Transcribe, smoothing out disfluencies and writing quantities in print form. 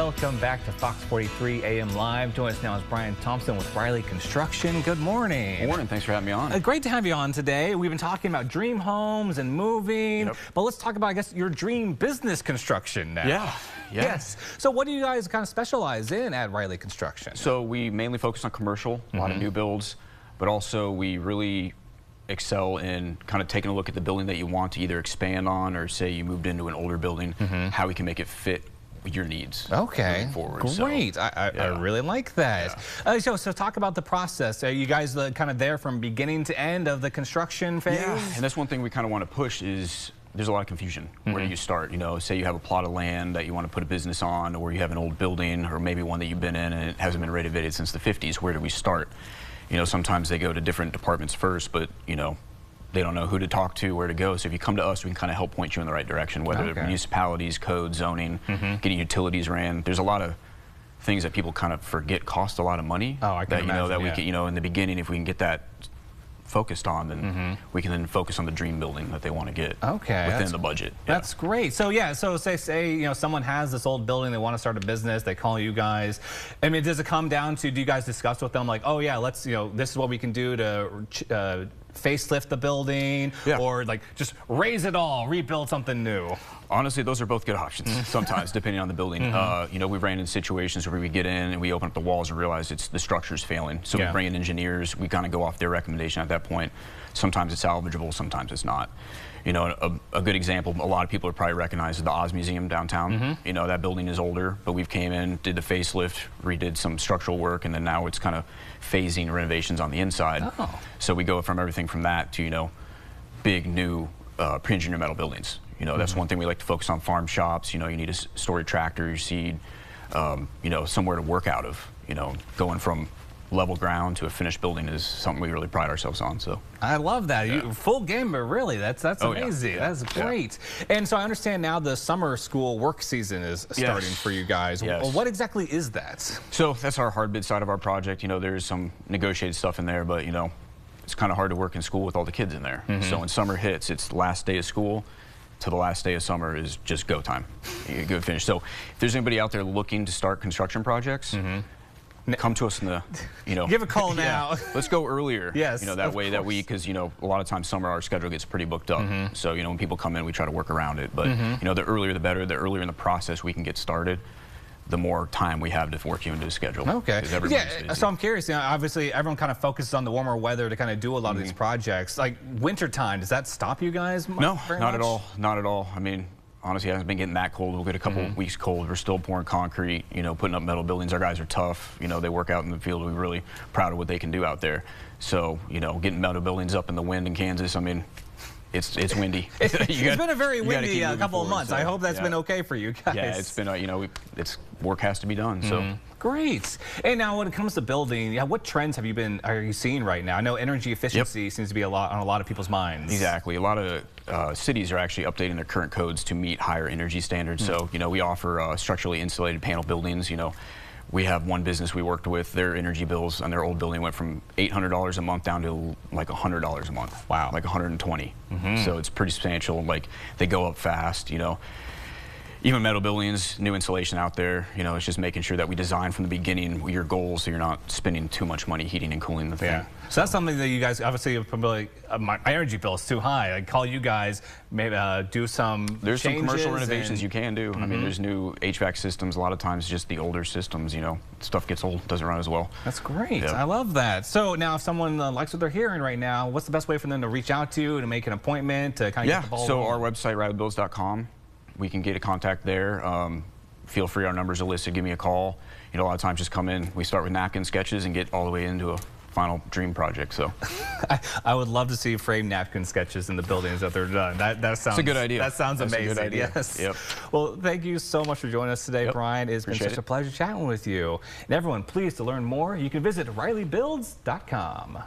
Welcome back to Fox 43 AM Live. Joining us now is Brian Thompson with Riley Construction. Good morning. Good morning. Thanks for having me on. Great to have you on today. We've been talking about dream homes and moving, but let's talk about, I guess, your dream business construction now. Yeah. Yes. So what do you guys kind of specialize in at Riley Construction? So we mainly focus on commercial, a lot of new builds, but also we really excel in kind of taking a look at the building that you want to either expand on, or say you moved into an older building, how we can make it fit your needs. Okay, moving forward. Great. So, I really like that. Yeah. So talk about the process. Are you guys kind of there from beginning to end of the construction phase? Yeah, and that's one thing we kind of want to push is there's a lot of confusion. Where do you start? You know, say you have a plot of land that you want to put a business on, or you have an old building, or maybe one that you've been in and it hasn't been renovated since the 50s. Where do we start? You know, sometimes they go to different departments first, but, you know, they don't know who to talk to, where to go. So if you come to us, we can kind of help point you in the right direction, whether municipalities, code, zoning, getting utilities ran. There's a lot of things that people kind of forget cost a lot of money. Oh, I can imagine, you know, that we can, you know, in the beginning, if we can get that focused on, then we can then focus on the dream building that they want to get within the budget. That's great. So yeah, so say you know someone has this old building, they want to start a business, they call you guys. I mean, does it come down to, do you guys discuss with them like, oh yeah, let's, you know, this is what we can do to facelift the building, or like just raise it all, rebuild something new? Honestly, those are both good options sometimes, depending on the building. You know, we've ran into situations where we get in and we open up the walls and realize the structure's failing. So we bring in engineers, we kind of go off their recommendation at that point. Sometimes it's salvageable, sometimes it's not. You know, a good example, a lot of people are probably recognize the Oz Museum downtown. You know, that building is older, but we've came in, did the facelift, redid some structural work, and then now it's kind of phasing renovations on the inside. So we go from everything from that to, you know, big new pre-engineered metal buildings. You know, that's one thing we like to focus on. Farm shops, you know, you need a storage tractor, your seed, you know, somewhere to work out of. You know, going from level ground to a finished building is something we really pride ourselves on. So I love that. Full gamer, really. That's amazing. That's great. And so I understand now the summer school work season is starting for you guys. Well, what exactly is that? So that's our hard bid side of our project. You know, there's some negotiated stuff in there, but you know, it's kind of hard to work in school with all the kids in there. So when summer hits, it's the last day of school to the last day of summer is just go time. You go finish. So if there's anybody out there looking to start construction projects, come to us in the, you know. Give a call now. Let's go earlier. Yes, you know, that way, that week, because, you know, a lot of times summer our schedule gets pretty booked up. So, you know, when people come in, we try to work around it. But, you know, the earlier the better. The earlier in the process we can get started, the more time we have to work you into the schedule. Okay. So I'm curious, you know, obviously everyone kind of focuses on the warmer weather to kind of do a lot of these projects. Like winter time, does that stop you guys? No, not at all. Not at all. I mean, honestly, it hasn't been getting that cold. We'll get a couple weeks cold. We're still pouring concrete, you know, putting up metal buildings. Our guys are tough. You know, they work out in the field. We're really proud of what they can do out there. So, you know, getting metal buildings up in the wind in Kansas, I mean, it's windy. It's been a very windy couple of months. So, I hope that's been okay for you guys. Yeah, it's been, you know, work has to be done. So great. And now when it comes to building, what trends are you seeing right now? I know energy efficiency seems to be on a lot of people's minds. Exactly. A lot of cities are actually updating their current codes to meet higher energy standards. So, you know, we offer structurally insulated panel buildings. You know, we have one business we worked with, their energy bills on their old building went from $800 a month down to like $100 a month. Wow. Like 120. So it's pretty substantial. Like they go up fast, you know. Even metal buildings, new insulation out there, you know, it's just making sure that we design from the beginning your goals so you're not spending too much money heating and cooling the thing. So that's something that you guys, obviously, probably, my energy bill is too high. I call you guys, maybe do some There's some commercial renovations you can do. I mean, there's new HVAC systems. A lot of times just the older systems, you know, stuff gets old, doesn't run as well. That's great. I love that. So now if someone likes what they're hearing right now, what's the best way for them to reach out to you, to make an appointment, to kind of get the ball rolling? So our website, rileybuilds.com. We can get a contact there. Feel free, our numbers are listed. Give me a call. You know, a lot of times just come in. We start with napkin sketches and get all the way into a final dream project. So I would love to see framed napkin sketches in the buildings that they're done. That sounds. It's a good idea. That sounds amazing. A good idea. Yes. Yep. Well, thank you so much for joining us today, Brian. It's been such a pleasure chatting with you. And everyone, please, to learn more, you can visit rileybuilds.com.